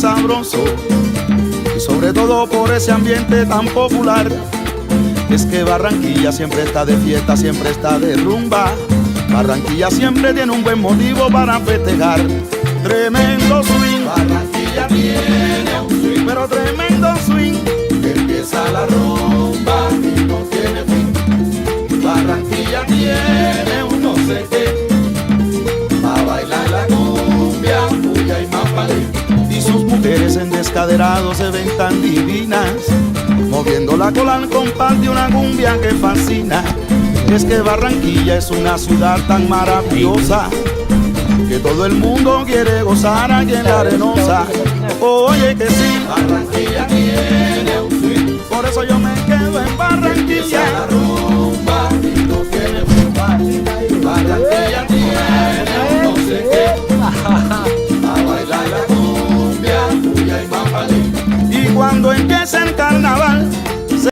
sabroso, y sobre todo por ese ambiente tan popular. Es que Barranquilla siempre está de fiesta, siempre está de rumba. Barranquilla siempre tiene un buen motivo para festejar. Tremendo swing, Barranquilla tiene un swing, pero tremendo swing. empieza la rumba y no tiene fin. Barranquilla tiene un no sé qué, pa' bailar la cumbia, puya y mapalé. Y sus mujeres en descaderado se ven tan divinas, moviendo la cola al compás de una cumbia que fascina. Es que Barranquilla es una ciudad tan maravillosa, que todo el mundo quiere gozar aquí en la Arenosa. Oye que sí, Barranquilla tiene un swing, por eso yo me quedo en empieza Barranquilla. la rumba